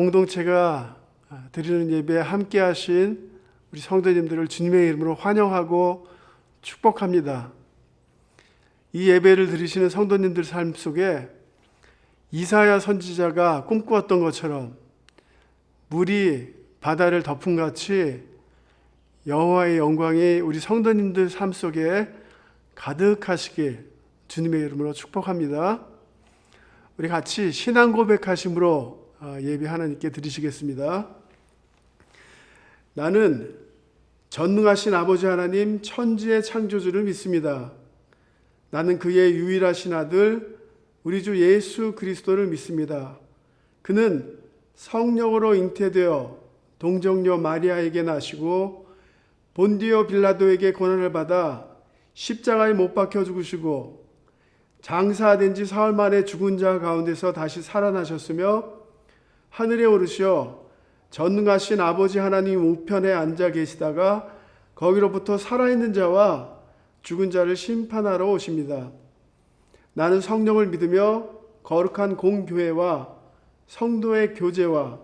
공동체가 드리는 예배에 함께 하신 우리 성도님들을 주님의 이름으로 환영하고 축복합니다. 이 예배를 드리시는 성도님들 삶 속에 이사야 선지자가 꿈꾸었던 것처럼 물이 바다를 덮음같이 여호와의 영광이 우리 성도님들 삶 속에 가득하시길 주님의 이름으로 축복합니다. 우리 같이 신앙 고백하심으로 예배 하나님께 드리시겠습니다. 나는 전능하신 아버지 하나님 천지의 창조주를 믿습니다. 나는 그의 유일하신 아들 우리 주 예수 그리스도를 믿습니다. 그는 성령으로 잉태되어 동정녀 마리아에게 나시고 본디오 빌라도에게 고난을 받아 십자가에 못 박혀 죽으시고 장사된 지 사흘 만에 죽은 자 가운데서 다시 살아나셨으며 하늘에 오르시어 전능하신 아버지 하나님 우편에 앉아 계시다가 거기로부터 살아있는 자와 죽은 자를 심판하러 오십니다. 나는 성령을 믿으며 거룩한 공교회와 성도의 교제와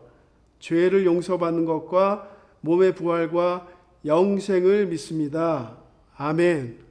죄를 용서받는 것과 몸의 부활과 영생을 믿습니다. 아멘.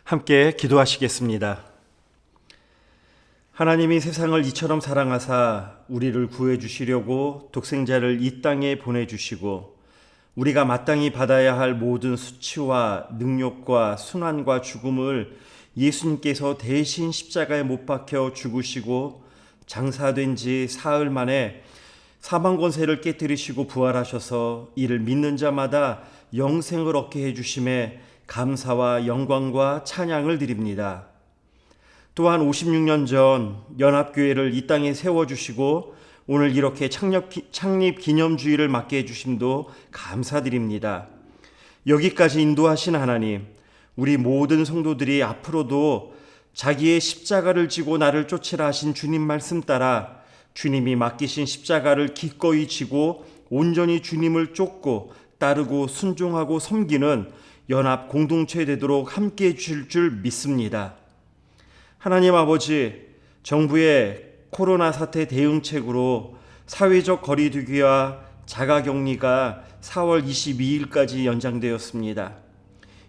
함께 기도하시겠습니다. 하나님이 세상을 이처럼 사랑하사 우리를 구해 주시려고 독생자를 이 땅에 보내주시고 우리가 마땅히 받아야 할 모든 수치와 능욕과 순환과 죽음을 예수님께서 대신 십자가에 못 박혀 죽으시고 장사된 지 사흘 만에 사망 권세를 깨뜨리시고 부활하셔서 이를 믿는 자마다 영생을 얻게 해주심에 감사와 영광과 찬양을 드립니다. 또한 56년 전 연합교회를 이 땅에 세워주시고 오늘 이렇게 창립 기념주의를 맞게 해주심도 감사드립니다. 여기까지 인도하신 하나님, 우리 모든 성도들이 앞으로도 자기의 십자가를 지고 나를 쫓으라 하신 주님 말씀 따라 주님이 맡기신 십자가를 기꺼이 지고 온전히 주님을 쫓고 따르고 순종하고 섬기는 연합 공동체 되도록 함께해 주실 줄 믿습니다. 하나님 아버지, 정부의 코로나 사태 대응책으로 사회적 거리두기와 자가격리가 4월 22일까지 연장되었습니다.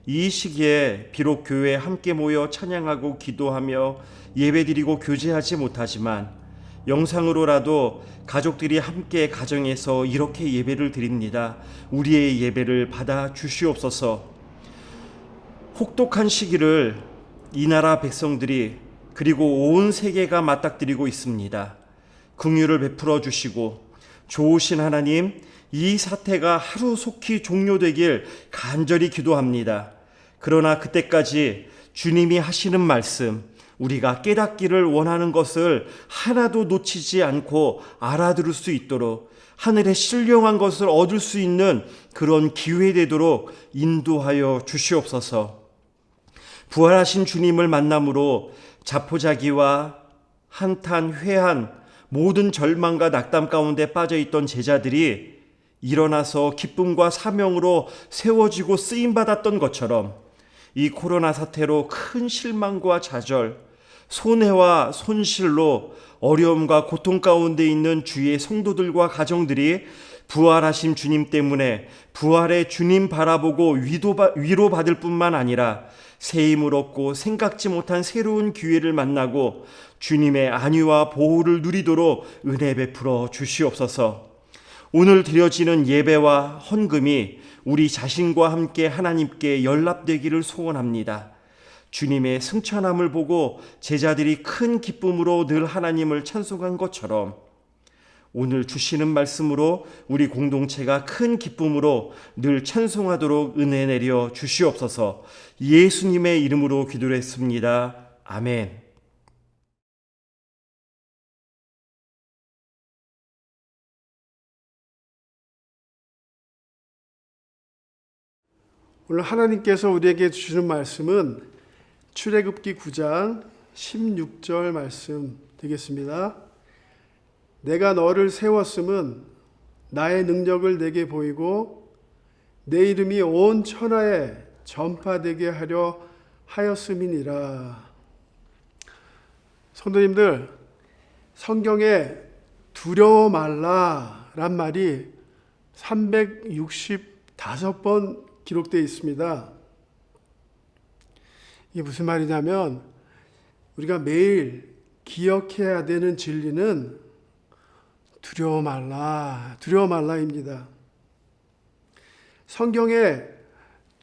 이 시기에 비록 교회에 함께 모여 찬양하고 기도하며 예배드리고 교제하지 못하지만 영상으로라도 가족들이 함께 가정에서 이렇게 예배를 드립니다. 우리의 예배를 받아 주시옵소서. 혹독한 시기를 이 나라 백성들이 그리고 온 세계가 맞닥뜨리고 있습니다. 긍휼을 베풀어 주시고 좋으신 하나님, 이 사태가 하루속히 종료되길 간절히 기도합니다. 그러나 그때까지 주님이 하시는 말씀, 우리가 깨닫기를 원하는 것을 하나도 놓치지 않고 알아들을 수 있도록 하늘의 신령한 것을 얻을 수 있는 그런 기회 되도록 인도하여 주시옵소서. 부활하신 주님을 만남으로 자포자기와 한탄, 회한, 모든 절망과 낙담 가운데 빠져있던 제자들이 일어나서 기쁨과 사명으로 세워지고 쓰임받았던 것처럼 이 코로나 사태로 큰 실망과 좌절, 손해와 손실로 어려움과 고통 가운데 있는 주의 성도들과 가정들이 부활하신 주님 때문에 부활의 주님 바라보고 위로받을 뿐만 아니라 새 힘을 얻고 생각지 못한 새로운 기회를 만나고 주님의 안위와 보호를 누리도록 은혜 베풀어 주시옵소서. 오늘 드려지는 예배와 헌금이 우리 자신과 함께 하나님께 연락되기를 소원합니다. 주님의 승천함을 보고 제자들이 큰 기쁨으로 늘 하나님을 찬송한 것처럼 오늘 주시는 말씀으로 우리 공동체가 큰 기쁨으로 늘 찬송하도록 은혜 내려 주시옵소서. 예수님의 이름으로 기도를 했습니다. 아멘. 오늘 하나님께서 우리에게 주시는 말씀은 출애굽기 9장 16절 말씀 되겠습니다. 내가 너를 세웠음은 나의 능력을 내게 보이고 내 이름이 온 천하에 전파되게 하려 하였음이니라. 성도님들, 성경에 두려워 말라란 말이 365번 기록되어 있습니다. 이게 무슨 말이냐면 우리가 매일 기억해야 되는 진리는 두려워 말라입니다. 성경에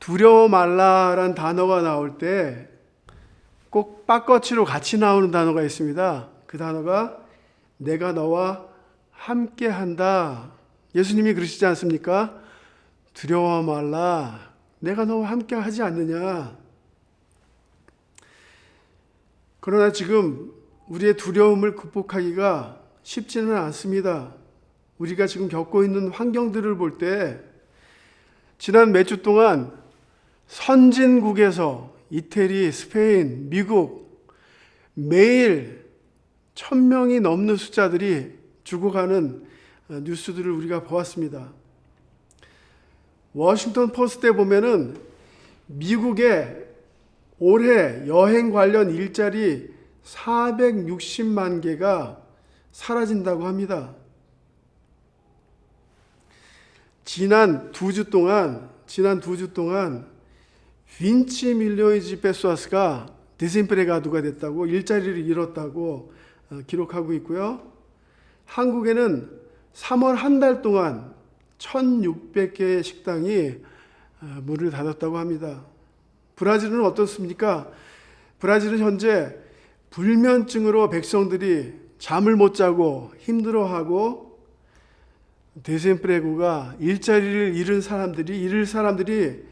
두려워 말라란 단어가 나올 때 꼭 빠꺼치로 같이 나오는 단어가 있습니다. 그 단어가 내가 너와 함께한다. 예수님이 그러시지 않습니까? 두려워 말라. 내가 너와 함께하지 않느냐. 그러나 지금 우리의 두려움을 극복하기가 쉽지는 않습니다. 우리가 지금 겪고 있는 환경들을 볼 때 지난 몇 주 동안 선진국에서 이태리, 스페인, 미국 매일 1000명이 넘는 숫자들이 죽어가는 뉴스들을 우리가 보았습니다. 워싱턴 포스트에 보면은 미국의 올해 여행 관련 일자리 460만 개가 사라진다고 합니다. 지난 두 주 동안 빈치 밀리오니 페소아스가 디셈프레가두가 됐다고, 일자리를 잃었다고 기록하고 있고요. 한국에는 3월 한 달 동안 1600개의 식당이 문을 닫았다고 합니다. 브라질은 어떻습니까? 브라질은 현재 불면증으로 백성들이 잠을 못 자고 힘들어하고 데셈프레고가 일자리를 잃을 사람들이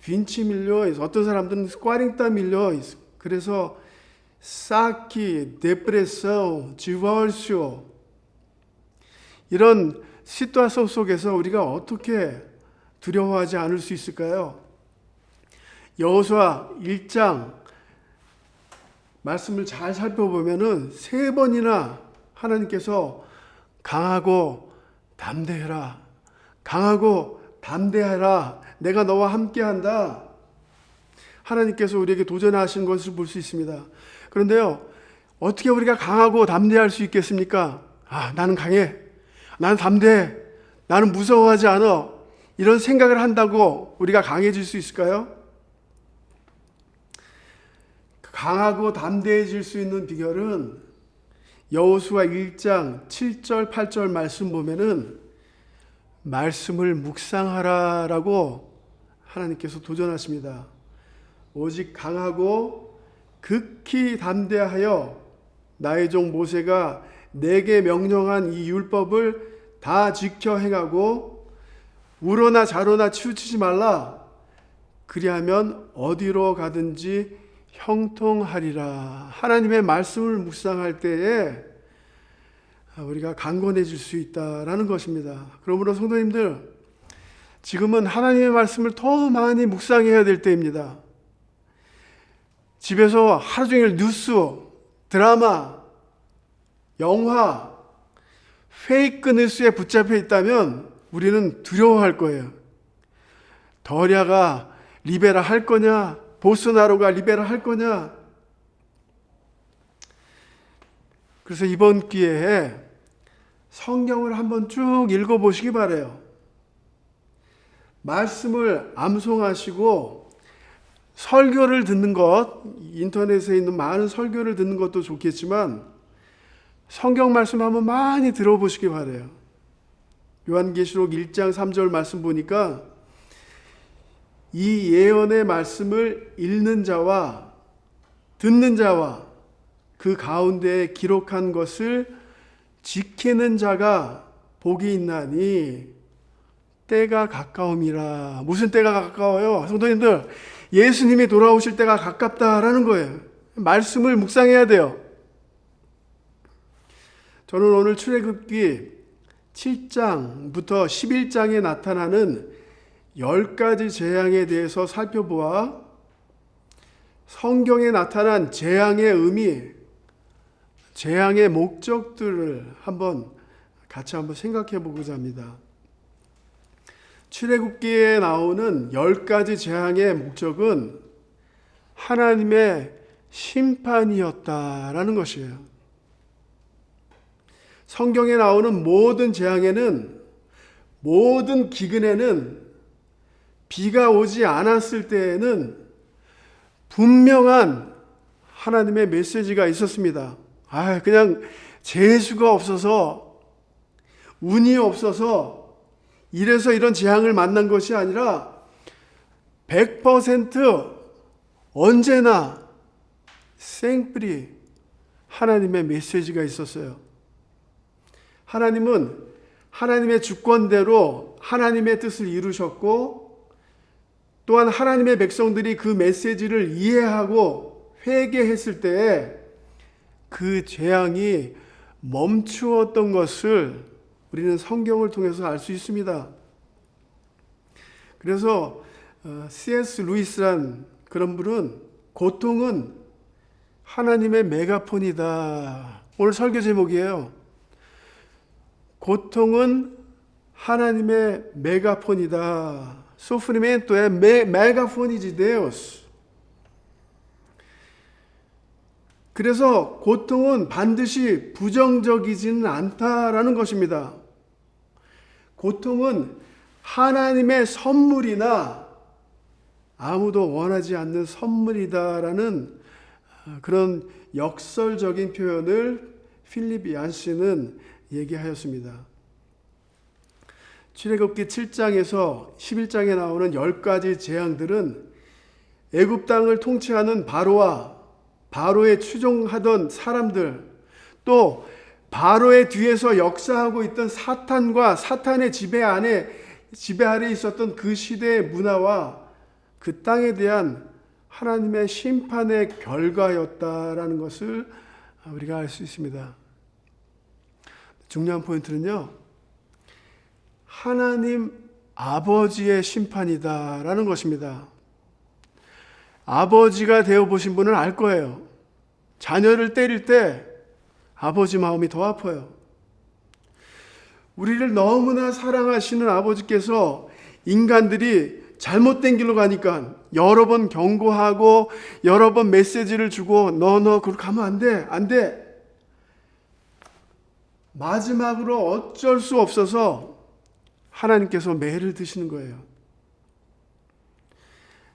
빈치 밀려 있어. 어떤 사람들은 꽈링따 밀려 있어. 그래서 saque, depressão, divórcio. 이런 시투아션 속에서 우리가 어떻게 두려워하지 않을 수 있을까요? 여호수아 1장 말씀을 잘 살펴보면은 3번이나 하나님께서 강하고 담대해라, 강하고 담대하라, 내가 너와 함께한다. 하나님께서 우리에게 도전하신 것을 볼 수 있습니다. 그런데요, 어떻게 우리가 강하고 담대할 수 있겠습니까? 나는 강해, 나는 담대해, 나는 무서워하지 않아, 이런 생각을 한다고 우리가 강해질 수 있을까요? 강하고 담대해질 수 있는 비결은 여호수아 1장 7절 8절 말씀 보면은 말씀을 묵상하라라고 하나님께서 도전하십니다. 오직 강하고 극히 담대하여 나의 종 모세가 내게 명령한 이 율법을 다 지켜 행하고 우로나 좌로나 치우치지 말라. 그리하면 어디로 가든지 형통하리라. 하나님의 말씀을 묵상할 때에 우리가 강건해질 수 있다라는 것입니다. 그러므로 성도님들, 지금은 하나님의 말씀을 더 많이 묵상해야 될 때입니다. 집에서 하루 종일 뉴스, 드라마, 영화, 페이크 뉴스에 붙잡혀 있다면 우리는 두려워할 거예요. 더리아가 리베라 할 거냐? 보스나로가 리베라 할 거냐? 그래서 이번 기회에 성경을 한번 쭉 읽어보시기 바라요. 말씀을 암송하시고 설교를 듣는 것, 인터넷에 있는 많은 설교를 듣는 것도 좋겠지만 성경 말씀 한번 많이 들어보시기 바라요. 요한계시록 1장 3절 말씀 보니까 이 예언의 말씀을 읽는 자와 듣는 자와 그 가운데에 기록한 것을 지키는 자가 복이 있나니 때가 가까움이라. 무슨 때가 가까워요? 성도님들, 예수님이 돌아오실 때가 가깝다라는 거예요. 말씀을 묵상해야 돼요. 저는 오늘 출애굽기 7장부터 11장에 나타나는 10가지 재앙에 대해서 살펴보아 성경에 나타난 재앙의 의미, 재앙의 목적들을 같이 한번 생각해 보고자 합니다. 출애굽기에 나오는 10가지 재앙의 목적은 하나님의 심판이었다라는 것이에요. 성경에 나오는 모든 재앙에는, 모든 기근에는, 비가 오지 않았을 때에는 분명한 하나님의 메시지가 있었습니다. 그냥 재수가 없어서, 운이 없어서 이래서 이런 재앙을 만난 것이 아니라 100% 언제나 생뿌리 하나님의 메시지가 있었어요. 하나님은 하나님의 주권대로 하나님의 뜻을 이루셨고, 또한 하나님의 백성들이 그 메시지를 이해하고 회개했을 때에 그 재앙이 멈추었던 것을 우리는 성경을 통해서 알 수 있습니다. 그래서 C.S. 루이스란 그런 분은 고통은 하나님의 메가폰이다. 오늘 설교 제목이에요. 고통은 하나님의 메가폰이다. Sofrimento é megafone de Deus. 그래서 고통은 반드시 부정적이지는 않다라는 것입니다. 고통은 하나님의 선물이나 아무도 원하지 않는 선물이다라는 그런 역설적인 표현을 필립 얀시는 얘기하였습니다. 출애굽기 7장에서 11장에 나오는 10가지 재앙들은 애굽 땅을 통치하는 바로와 바로에 추종하던 사람들, 또 바로의 뒤에서 역사하고 있던 사탄과 사탄의 지배 아래 있었던 그 시대의 문화와 그 땅에 대한 하나님의 심판의 결과였다라는 것을 우리가 알 수 있습니다. 중요한 포인트는요, 하나님 아버지의 심판이다라는 것입니다. 아버지가 되어 보신 분은 알 거예요. 자녀를 때릴 때 아버지 마음이 더 아파요. 우리를 너무나 사랑하시는 아버지께서 인간들이 잘못된 길로 가니까 여러 번 경고하고 여러 번 메시지를 주고 너 그렇게 가면 안 돼. 마지막으로 어쩔 수 없어서 하나님께서 매를 드시는 거예요.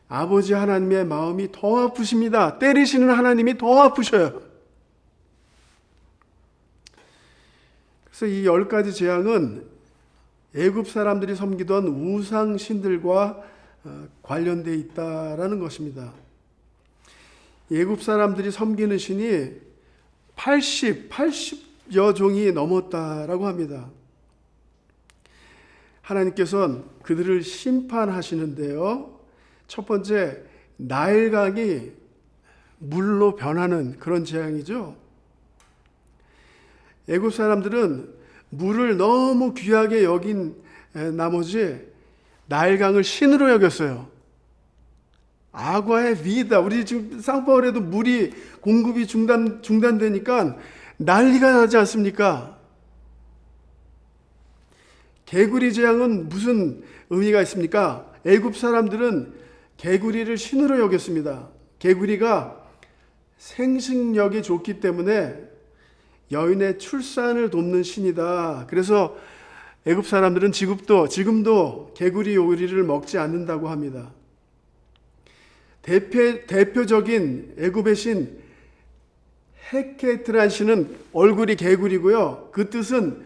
아버지 하나님의 마음이 더 아프십니다. 때리시는 하나님이 더 아프셔요. 그래서 이 10가지 재앙은 애굽 사람들이 섬기던 우상 신들과 관련되어 있다라는 것입니다. 애굽 사람들이 섬기는 신이 80여 종이 넘었다라고 합니다. 하나님께서는 그들을 심판하시는데요. 첫 번째, 나일강이 물로 변하는 그런 재앙이죠. 애굽 사람들은 물을 너무 귀하게 여긴 나머지 나일강을 신으로 여겼어요. 악어의 위다. 우리 지금 쌍파울에도 물이 공급이 중단되니까 난리가 나지 않습니까? 개구리 재앙은 무슨 의미가 있습니까? 애굽 사람들은 개구리를 신으로 여겼습니다. 개구리가 생식력이 좋기 때문에 여인의 출산을 돕는 신이다. 그래서 애굽 사람들은 지금도 개구리 요리를 먹지 않는다고 합니다. 대표적인 애굽의 신 헤케트란 신은 얼굴이 개구리고요. 그 뜻은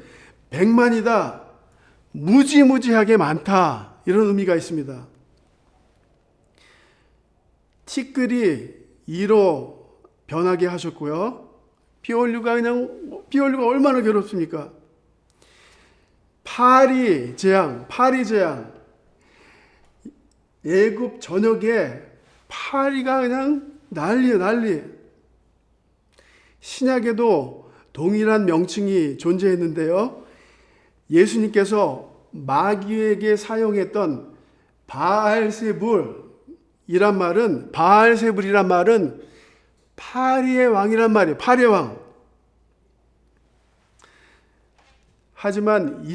백만이다. 무지무지하게 많다. 이런 의미가 있습니다. 티끌이 이로 변하게 하셨고요. 피올류가 얼마나 괴롭습니까? 파리 재앙. 애굽 전역에 파리가 그냥 난리. 신약에도 동일한 명칭이 존재했는데요. 예수님께서 마귀에게 사용했던 바알세불이란 말은 파리의 왕이란 말이에요. 파리의 왕. 하지만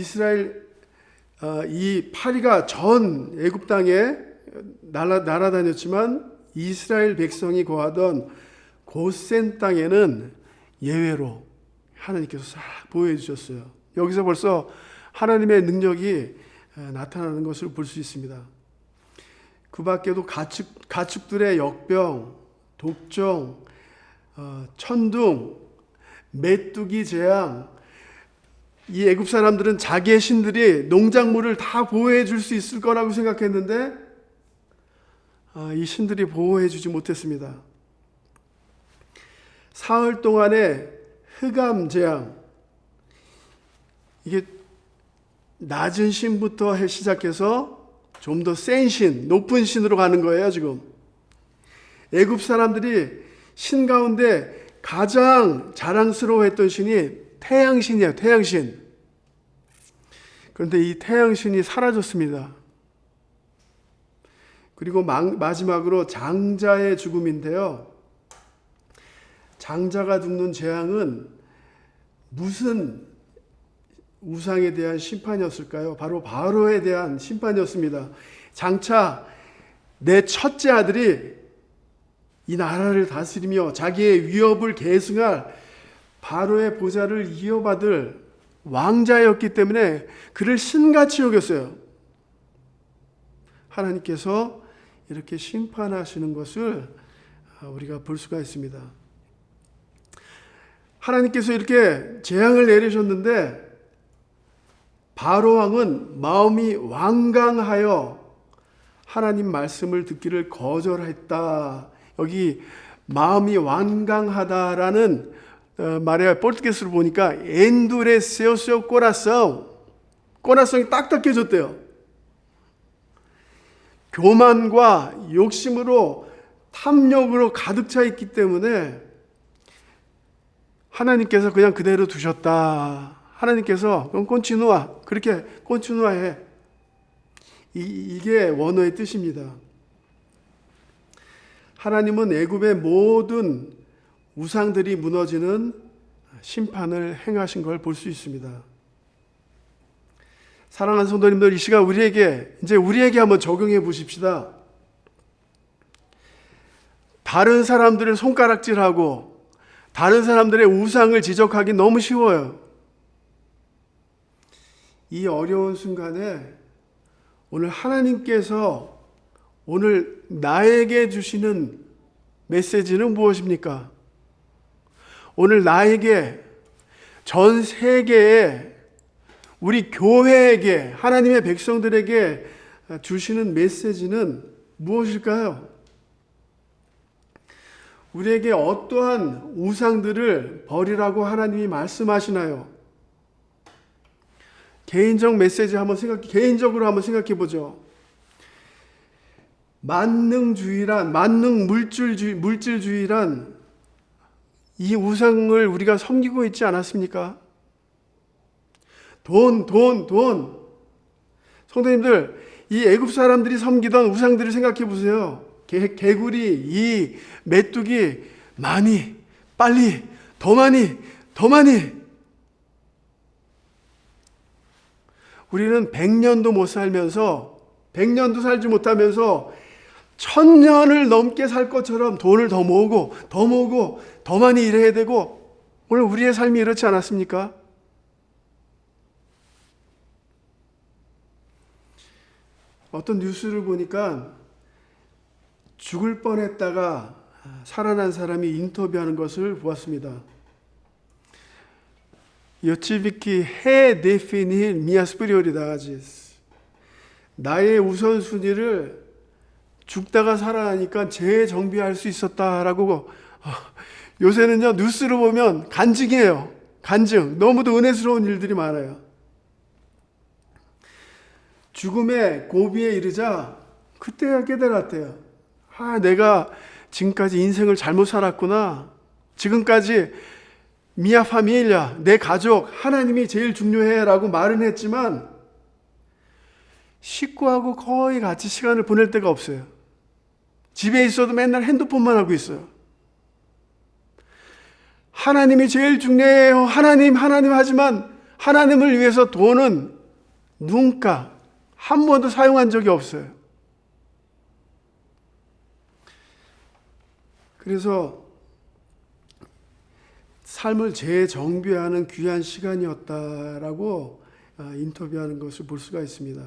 이 파리가 전 애굽 땅에 날아다녔지만 이스라엘 백성이 거하던 고센 땅에는 예외로 하나님께서 싹 보호해 주셨어요. 여기서 벌써 하나님의 능력이 나타나는 것을 볼 수 있습니다. 그 밖에도 가축들의 역병, 독종, 천둥, 메뚜기 재앙, 이 애굽 사람들은 자기의 신들이 농작물을 다 보호해 줄 수 있을 거라고 생각했는데 이 신들이 보호해 주지 못했습니다. 사흘 동안의 흑암 재앙, 이게 낮은 신부터 시작해서 좀 더 센 신, 높은 신으로 가는 거예요. 지금 애굽 사람들이 신 가운데 가장 자랑스러워했던 신이 태양신이에요. 태양신. 그런데 이 태양신이 사라졌습니다. 그리고 마지막으로 장자의 죽음인데요. 장자가 죽는 재앙은 무슨 우상에 대한 심판이었을까요? 바로 바로에 대한 심판이었습니다. 장차 내 첫째 아들이 이 나라를 다스리며 자기의 위협을 계승할 바로의 보좌를 이어받을 왕자였기 때문에 그를 신같이 여겼어요. 하나님께서 이렇게 심판하시는 것을 우리가 볼 수가 있습니다. 하나님께서 이렇게 재앙을 내리셨는데 바로 왕은 마음이 완강하여 하나님 말씀을 듣기를 거절했다. 여기 마음이 완강하다라는 말에 포르투게스로 보니까 엔두레세오쇼 꼬라성이 딱딱해졌대요. 교만과 욕심으로 탐욕으로 가득 차 있기 때문에 하나님께서 그냥 그대로 두셨다. 하나님께서 그럼 꼰치누아, 그렇게 꼰치누아해. 이게 원어의 뜻입니다. 하나님은 애굽의 모든 우상들이 무너지는 심판을 행하신 걸 볼 수 있습니다. 사랑하는 성도님들, 이 시간 우리에게 한번 적용해 보십시다. 다른 사람들을 손가락질하고 다른 사람들의 우상을 지적하기 너무 쉬워요. 이 어려운 순간에 오늘 하나님께서 오늘 나에게 주시는 메시지는 무엇입니까? 오늘 나에게, 전 세계에, 우리 교회에게, 하나님의 백성들에게 주시는 메시지는 무엇일까요? 우리에게 어떠한 우상들을 버리라고 하나님이 말씀하시나요? 개인적으로 한번 생각해 보죠. 만능 물질주의란 이 우상을 우리가 섬기고 있지 않았습니까? 돈. 성도님들, 이 애굽 사람들이 섬기던 우상들을 생각해 보세요. 개구리, 이 메뚜기, 많이, 빨리, 더 많이. 우리는 100년도 못 살면서, 100년도 살지 못하면서 1000년을 넘게 살 것처럼 돈을 더 모으고 더 많이 일해야 되고, 오늘 우리의 삶이 이렇지 않았습니까? 어떤 뉴스를 보니까 죽을 뻔했다가 살아난 사람이 인터뷰하는 것을 보았습니다. Eu tive que redefinir minhas prioridades. 나의 우선순위를 죽다가 살아나니까 재정비할 수 있었다라고. 요새는요, 뉴스를 보면 간증이에요. 간증. 너무도 은혜스러운 일들이 많아요. 죽음의 고비에 이르자 그때야 깨달았대요. 내가 지금까지 인생을 잘못 살았구나. 지금까지 미아 파밀리아, 내 가족, 하나님이 제일 중요해라고 말은 했지만 식구하고 거의 같이 시간을 보낼 때가 없어요. 집에 있어도 맨날 핸드폰만 하고 있어요. 하나님이 제일 중요해요. 하나님 하지만 하나님을 위해서 돈은 눈가 한 번도 사용한 적이 없어요. 그래서 삶을 재정비하는 귀한 시간이었다라고 인터뷰하는 것을 볼 수가 있습니다.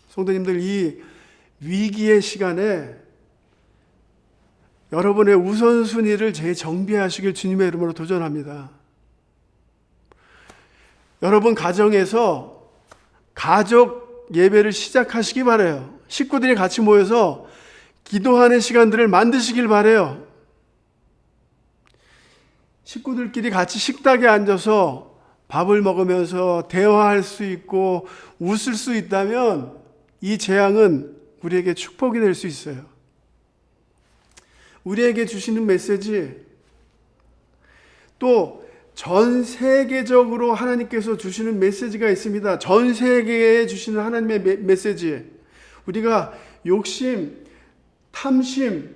성도님들, 이 위기의 시간에 여러분의 우선순위를 재정비하시길 주님의 이름으로 도전합니다. 여러분 가정에서 가족 예배를 시작하시기 바라요. 식구들이 같이 모여서 기도하는 시간들을 만드시길 바라요. 식구들끼리 같이 식탁에 앉아서 밥을 먹으면서 대화할 수 있고 웃을 수 있다면 이 재앙은 우리에게 축복이 될 수 있어요. 우리에게 주시는 메시지, 또 전 세계적으로 하나님께서 주시는 메시지가 있습니다. 전 세계에 주시는 하나님의 메시지. 우리가 욕심, 탐심,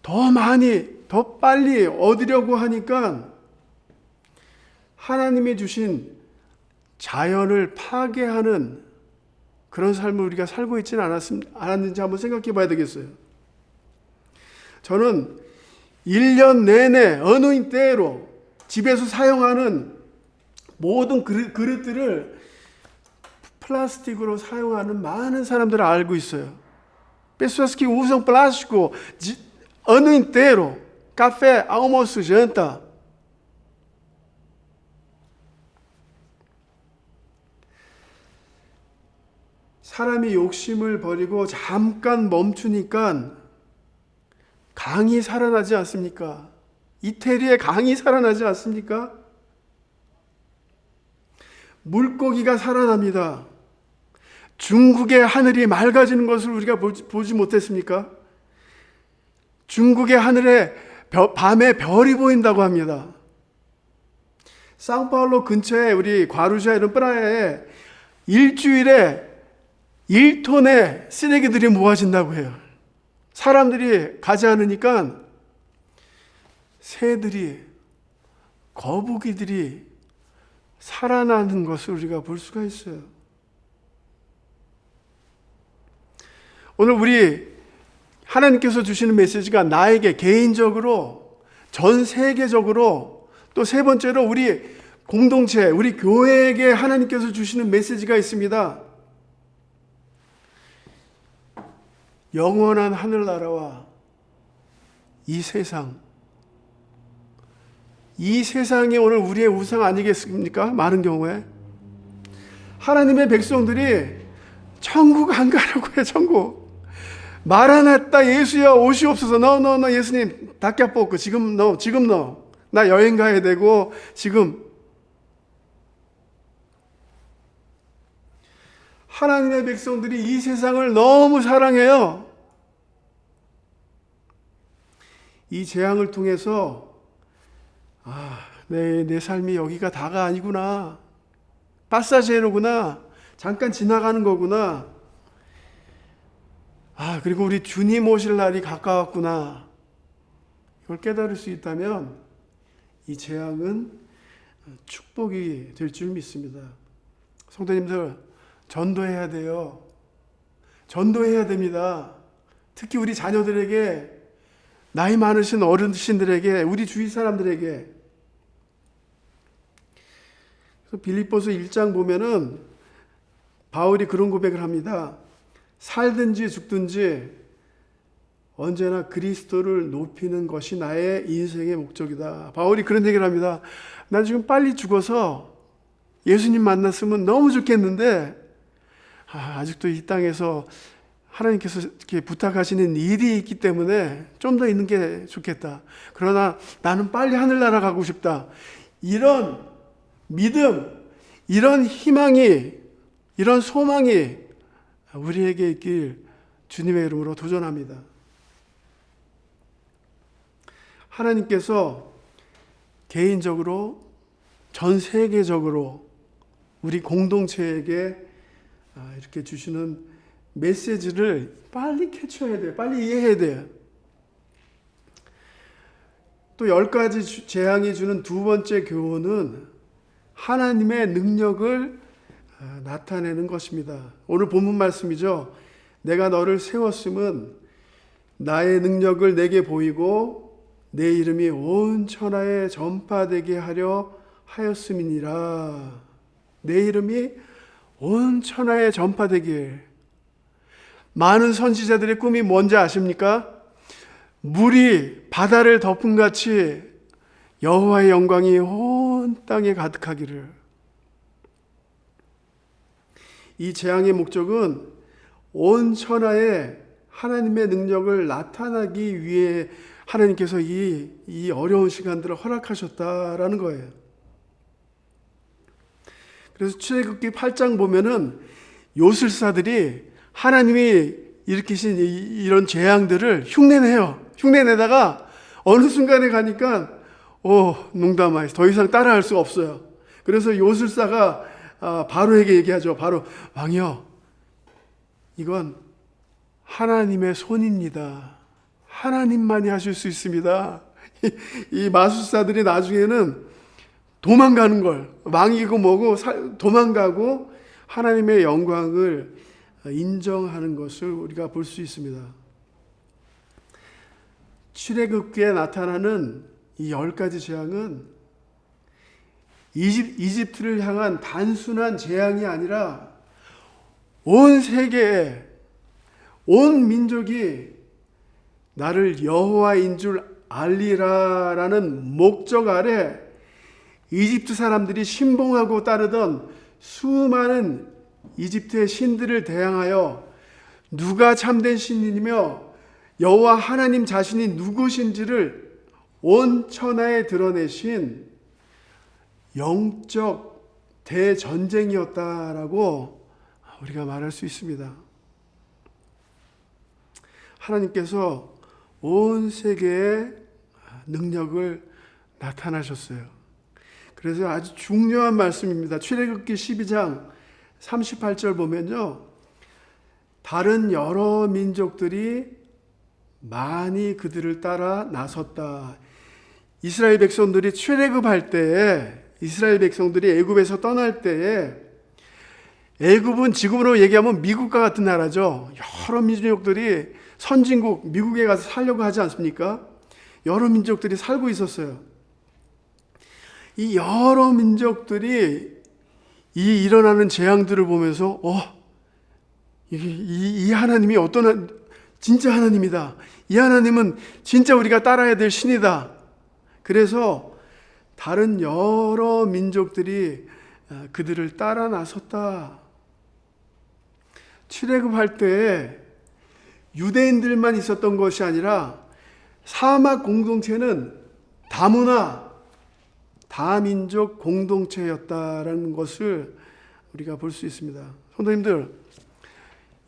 더 많이, 더 빨리 얻으려고 하니까 하나님이 주신 자연을 파괴하는 그런 삶을 우리가 살고 있지는 않았는지 한번 생각해 봐야 되겠어요. 저는 1년 내내 어느 때로 집에서 사용하는 모든 그릇들을 플라스틱으로 사용하는 많은 사람들을 알고 있어요. Pessoas que usam plástico ano inteiro, café, almoço, janta. 사람이 욕심을 버리고 잠깐 멈추니까 강이 살아나지 않습니까? 이태리에 강이 살아나지 않습니까? 물고기가 살아납니다. 중국의 하늘이 맑아지는 것을 우리가 보지 못했습니까? 중국의 하늘에 밤에 별이 보인다고 합니다. 상파울로 근처에 우리 과루지아 이런 프라하에 일주일에 1톤의 쓰레기들이 모아진다고 해요. 사람들이 가지 않으니까 새들이, 거북이들이 살아나는 것을 우리가 볼 수가 있어요. 오늘 우리 하나님께서 주시는 메시지가 나에게 개인적으로, 전 세계적으로, 또 세 번째로 우리 공동체, 우리 교회에게 하나님께서 주시는 메시지가 있습니다. 영원한 하늘나라와 이 세상이 오늘 우리의 우상 아니겠습니까? 많은 경우에 하나님의 백성들이 천국 안 가려고 해. 천국 마라나타 예수여 오시옵소서. 너 예수님 닭야뽀그 지금 너 나 여행 가야 되고. 지금 하나님의 백성들이 이 세상을 너무 사랑해요. 이 재앙을 통해서 내 삶이 여기가 다가 아니구나. 파사제로구나. 잠깐 지나가는 거구나. 그리고 우리 주님 오실 날이 가까웠구나. 이걸 깨달을 수 있다면 이 재앙은 축복이 될 줄 믿습니다. 성도님들, 전도해야 돼요. 전도해야 됩니다. 특히 우리 자녀들에게, 나이 많으신 어르신들에게, 우리 주위 사람들에게. 그래서 빌립보서 1장 보면은 바울이 그런 고백을 합니다. 살든지 죽든지 언제나 그리스도를 높이는 것이 나의 인생의 목적이다. 바울이 그런 얘기를 합니다. 난 지금 빨리 죽어서 예수님 만났으면 너무 좋겠는데 아직도 이 땅에서 하나님께서 이렇게 부탁하시는 일이 있기 때문에 좀 더 있는 게 좋겠다. 그러나 나는 빨리 하늘나라 가고 싶다. 이런 믿음, 이런 희망이, 이런 소망이 우리에게 있길 주님의 이름으로 도전합니다. 하나님께서 개인적으로, 전 세계적으로 우리 공동체에게 이렇게 주시는 메시지를 빨리 캐치해야 돼요. 빨리 이해해야 돼요. 또 10가지 재앙이 주는 두 번째 교훈은 하나님의 능력을 나타내는 것입니다. 오늘 본문 말씀이죠. 내가 너를 세웠음은 나의 능력을 내게 보이고 내 이름이 온 천하에 전파되게 하려 하였음이니라. 내 이름이 온 천하에 전파되길. 많은 선지자들의 꿈이 뭔지 아십니까? 물이 바다를 덮은 같이 여호와의 영광이 온 땅에 가득하기를. 이 재앙의 목적은 온 천하에 하나님의 능력을 나타나기 위해 하나님께서 이 어려운 시간들을 허락하셨다라는 거예요. 그래서 출애굽기 8장 보면은 요술사들이 하나님이 일으키신 이런 재앙들을 흉내내요. 흉내내다가 어느 순간에 가니까 농담아요. 더 이상 따라할 수가 없어요. 그래서 요술사가 바로에게 얘기하죠. 바로, 왕이여, 이건 하나님의 손입니다. 하나님만이 하실 수 있습니다. 이 마술사들이 나중에는 도망가는 걸, 왕이고 뭐고 도망가고 하나님의 영광을 인정하는 것을 우리가 볼 수 있습니다. 출애굽기에 나타나는 이 10가지 재앙은 이집트를 향한 단순한 재앙이 아니라 온 세계에, 온 민족이 나를 여호와인 줄 알리라라는 목적 아래 이집트 사람들이 신봉하고 따르던 수많은 이집트의 신들을 대항하여 누가 참된 신이며 여호와 하나님 자신이 누구신지를 온 천하에 드러내신 영적 대전쟁이었다라고 우리가 말할 수 있습니다. 하나님께서 온 세계에 능력을 나타나셨어요. 그래서 아주 중요한 말씀입니다. 출애굽기 12장 38절 보면요, 다른 여러 민족들이 많이 그들을 따라 나섰다. 이스라엘 백성들이 출애굽할 때에, 이스라엘 백성들이 애굽에서 떠날 때에, 애굽은 지금으로 얘기하면 미국과 같은 나라죠. 여러 민족들이 선진국 미국에 가서 살려고 하지 않습니까? 여러 민족들이 살고 있었어요. 이 여러 민족들이 이 일어나는 재앙들을 보면서 이 하나님이 진짜 하나님이다. 이 하나님은 진짜 우리가 따라야 될 신이다. 그래서 다른 여러 민족들이 그들을 따라 나섰다. 출애굽할 때 유대인들만 있었던 것이 아니라 사막 공동체는 다문화, 다민족 공동체였다라는 것을 우리가 볼 수 있습니다. 성도님들,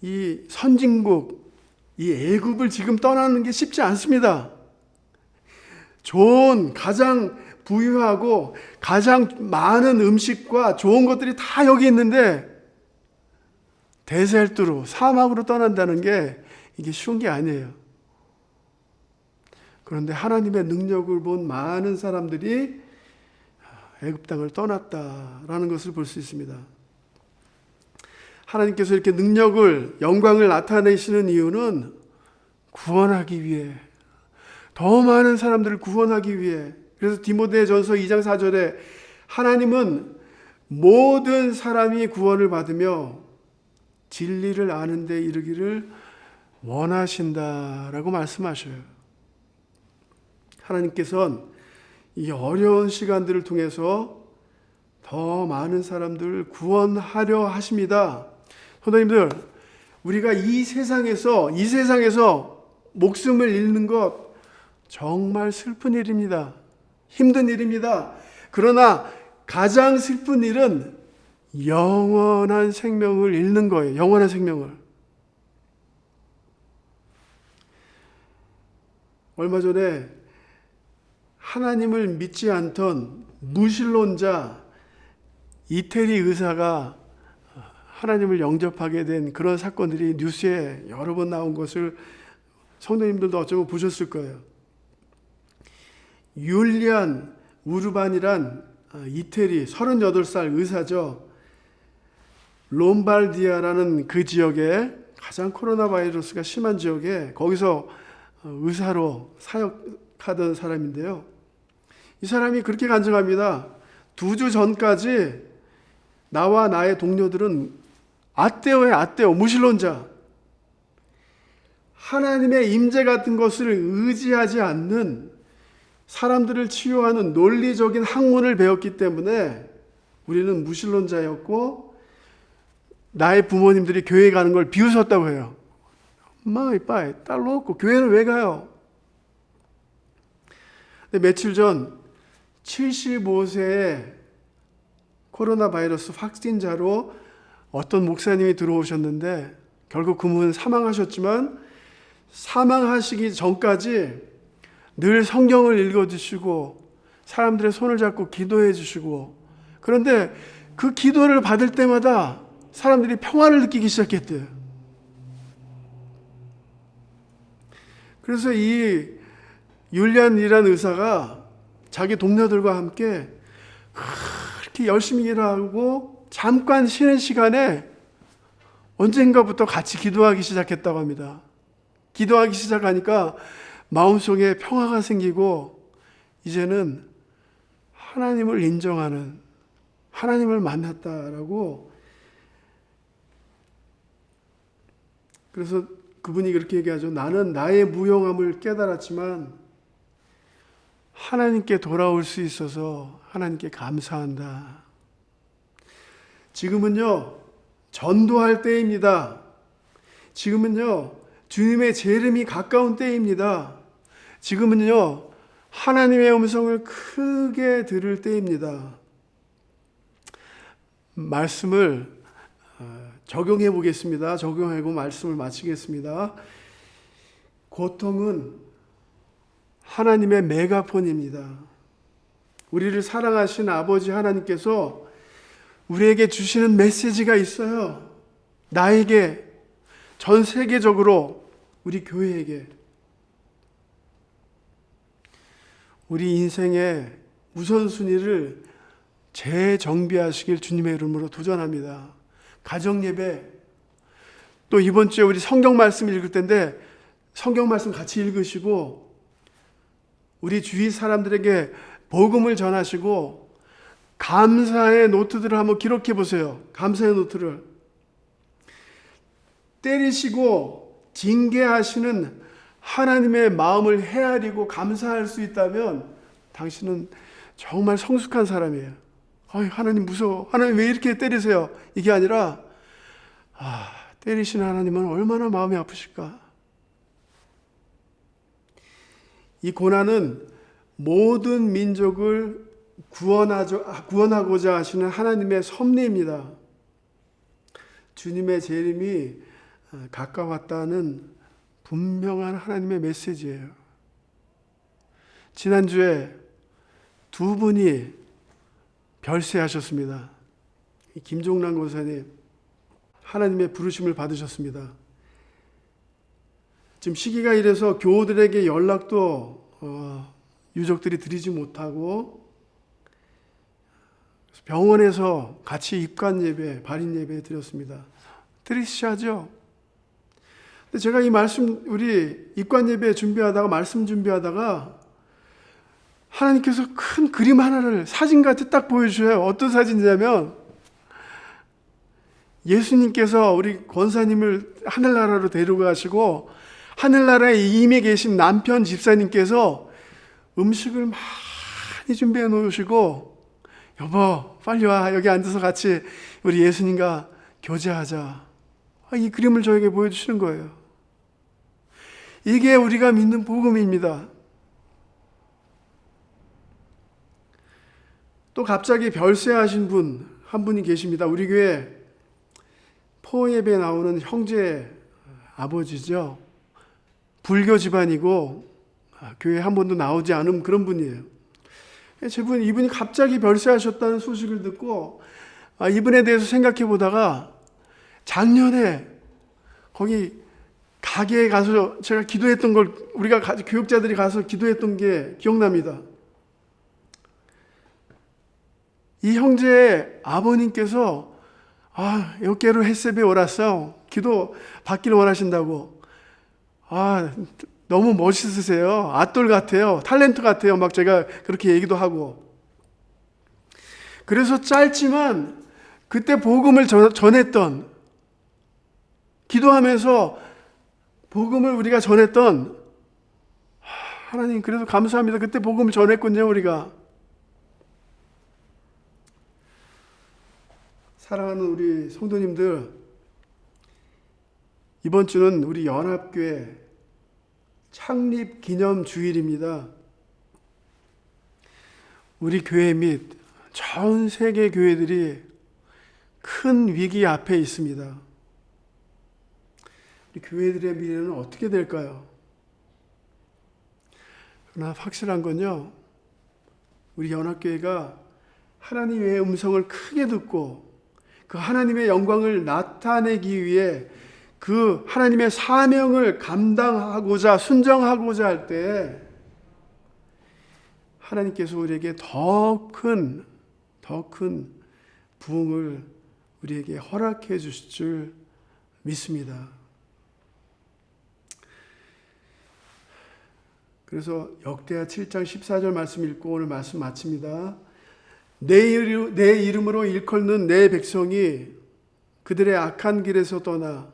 이 선진국, 이 애굽을 지금 떠나는 게 쉽지 않습니다. 좋은, 가장 부유하고 가장 많은 음식과 좋은 것들이 다 여기 있는데 데셀트로, 사막으로 떠난다는 게 이게 쉬운 게 아니에요. 그런데 하나님의 능력을 본 많은 사람들이 애굽 땅을 떠났다라는 것을 볼 수 있습니다. 하나님께서 이렇게 능력을, 영광을 나타내시는 이유는 구원하기 위해, 더 많은 사람들을 구원하기 위해. 그래서 디모데전서 2장 4절에 하나님은 모든 사람이 구원을 받으며 진리를 아는 데 이르기를 원하신다라고 말씀하셔요. 하나님께서는 이 어려운 시간들을 통해서 더 많은 사람들을 구원하려 하십니다. 성도님들, 우리가 이 세상에서 목숨을 잃는 것 정말 슬픈 일입니다. 힘든 일입니다. 그러나 가장 슬픈 일은 영원한 생명을 잃는 거예요. 영원한 생명을. 얼마 전에 하나님을 믿지 않던 무신론자 이태리 의사가 하나님을 영접하게 된 그런 사건들이 뉴스에 여러 번 나온 것을 성도님들도 어쩌면 보셨을 거예요. 율리안 우르반이란 이태리 38살 의사죠. 롬발디아라는 그 지역에 가장 코로나 바이러스가 심한 지역에 거기서 의사로 사역하던 사람인데요. 이 사람이 그렇게 간증합니다. 2주 전까지 나와 나의 동료들은 아떼오, 무신론자. 하나님의 임재 같은 것을 의지하지 않는, 사람들을 치유하는 논리적인 학문을 배웠기 때문에 우리는 무신론자였고, 나의 부모님들이 교회 가는 걸 비웃었다고 해요. 엄마, 이빠, 딸 놓고 교회를 왜 가요? 근데 며칠 전 75세의 코로나 바이러스 확진자로 어떤 목사님이 들어오셨는데 결국 그분은 사망하셨지만 사망하시기 전까지 늘 성경을 읽어주시고 사람들의 손을 잡고 기도해 주시고, 그런데 그 기도를 받을 때마다 사람들이 평화를 느끼기 시작했대요. 그래서 이 율리안이라는 의사가 자기 동료들과 함께 그렇게 열심히 일하고 잠깐 쉬는 시간에 언젠가부터 같이 기도하기 시작했다고 합니다. 기도하기 시작하니까 마음속에 평화가 생기고 이제는 하나님을 인정하는, 하나님을 만났다라고. 그래서 그분이 그렇게 얘기하죠. 나는 나의 무용함을 깨달았지만 하나님께 돌아올 수 있어서 하나님께 감사한다. 지금은요, 전도할 때입니다. 지금은요, 주님의 재림이 가까운 때입니다. 지금은요, 하나님의 음성을 크게 들을 때입니다. 말씀을 적용해 보겠습니다. 적용하고 말씀을 마치겠습니다. 고통은 하나님의 메가폰입니다. 우리를 사랑하신 아버지 하나님께서 우리에게 주시는 메시지가 있어요. 나에게, 전 세계적으로 우리 교회에게. 우리 인생의 우선순위를 재정비하시길 주님의 이름으로 도전합니다. 가정예배, 또 이번 주에 우리 성경 말씀 읽을 텐데 성경 말씀 같이 읽으시고 우리 주위 사람들에게 복음을 전하시고 감사의 노트들을 한번 기록해 보세요. 감사의 노트를. 때리시고 징계하시는 하나님의 마음을 헤아리고 감사할 수 있다면 당신은 정말 성숙한 사람이에요. 하나님 무서워. 하나님 왜 이렇게 때리세요? 이게 아니라 때리시는 하나님은 얼마나 마음이 아프실까? 이 고난은 모든 민족을 구원하고자 하시는 하나님의 섭리입니다. 주님의 재림이 가까웠다는 분명한 하나님의 메시지예요. 지난주에 두 분이 별세하셨습니다. 김종란 권사님, 하나님의 부르심을 받으셨습니다. 지금 시기가 이래서 교우들에게 연락도 유족들이 드리지 못하고 병원에서 같이 입관 예배, 발인 예배 드렸습니다. 드리셔야죠. 근데 제가 이 말씀, 우리 입관 예배 준비하다가, 말씀 준비하다가 하나님께서 큰 그림 하나를 사진같이 딱 보여주셔요. 어떤 사진이냐면 예수님께서 우리 권사님을 하늘나라로 데려가시고 하늘나라에 이미 계신 남편 집사님께서 음식을 많이 준비해 놓으시고 여보 빨리 와 여기 앉아서 같이 우리 예수님과 교제하자. 이 그림을 저에게 보여주시는 거예요. 이게 우리가 믿는 복음입니다. 또 갑자기 별세하신 분 한 분이 계십니다. 우리 교회 포예배에 나오는 형제 아버지죠. 불교 집안이고 교회 한 번도 나오지 않은 그런 분이에요. 이분이 갑자기 별세하셨다는 소식을 듣고 이분에 대해서 생각해 보다가 작년에 거기 가게에 가서 제가 기도했던 걸 우리가 교육자들이 가서 기도했던 게 기억납니다. 이 형제의 아버님께서 여기로 햇셉에 오라서 기도 받기를 원하신다고. 너무 멋있으세요. 아돌 같아요. 탤런트 같아요. 막 제가 그렇게 얘기도 하고. 그래서 짧지만 그때 복음을 전했던, 기도하면서 복음을 우리가 전했던, 하나님 그래도 감사합니다. 그때 복음을 전했군요, 우리가. 사랑하는 우리 성도님들, 이번 주는 우리 연합교회 창립 기념 주일입니다. 우리 교회 및 전 세계 교회들이 큰 위기 앞에 있습니다. 우리 교회들의 미래는 어떻게 될까요? 그러나 확실한 건요, 우리 연합교회가 하나님의 음성을 크게 듣고 그 하나님의 영광을 나타내기 위해 그 하나님의 사명을 감당하고자 순정하고자 할 때 하나님께서 우리에게 더 큰 부흥을 우리에게 허락해 주실 줄 믿습니다. 그래서 역대하 7장 14절 말씀 읽고 오늘 말씀 마칩니다. 내 이름으로 일컫는 내 백성이 그들의 악한 길에서 떠나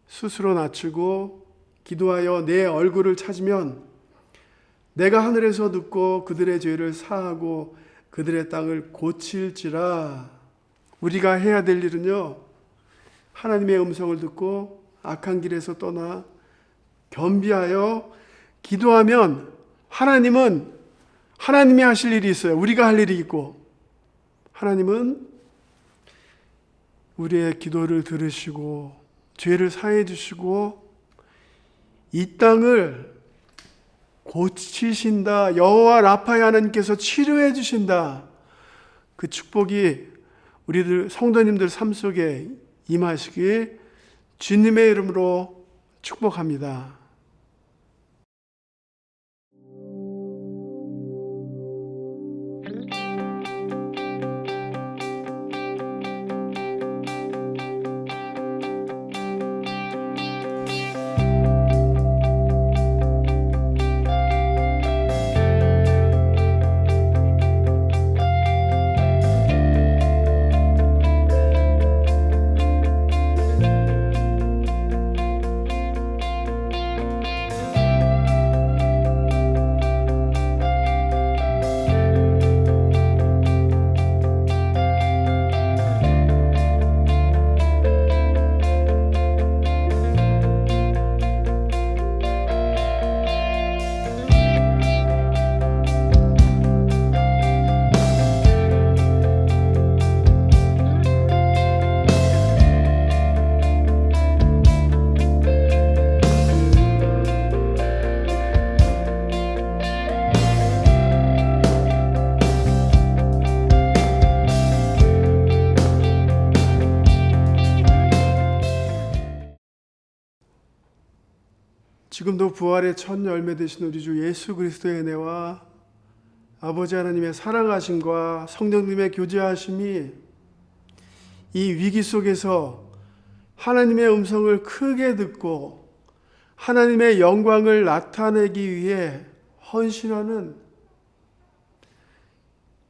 스스로 낮추고 기도하여 내 얼굴을 찾으면 내가 하늘에서 듣고 그들의 죄를 사하고 그들의 땅을 고칠지라. 우리가 해야 될 일은요, 하나님의 음성을 듣고 악한 길에서 떠나 겸비하여 기도하면 하나님이 하실 일이 있어요. 우리가 할 일이 있고, 하나님은 우리의 기도를 들으시고 죄를 사해 주시고 이 땅을 고치신다. 여호와 라파의 하나님께서 치료해 주신다. 그 축복이 우리들 성도님들 삶 속에 임하시길 주님의 이름으로 축복합니다. 지금도 부활의 첫 열매 되신 우리 주 예수 그리스도의 은혜와 아버지 하나님의 사랑하심과 성령님의 교제하심이 이 위기 속에서 하나님의 음성을 크게 듣고 하나님의 영광을 나타내기 위해 헌신하는,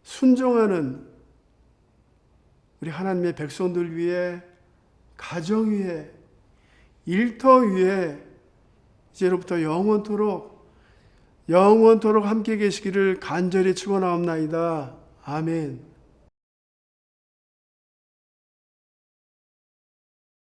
순종하는 우리 하나님의 백성들 위해, 가정 위해, 일터 위해 이제로부터 영원토록 함께 계시기를 간절히 축원하옵나이다. 아멘.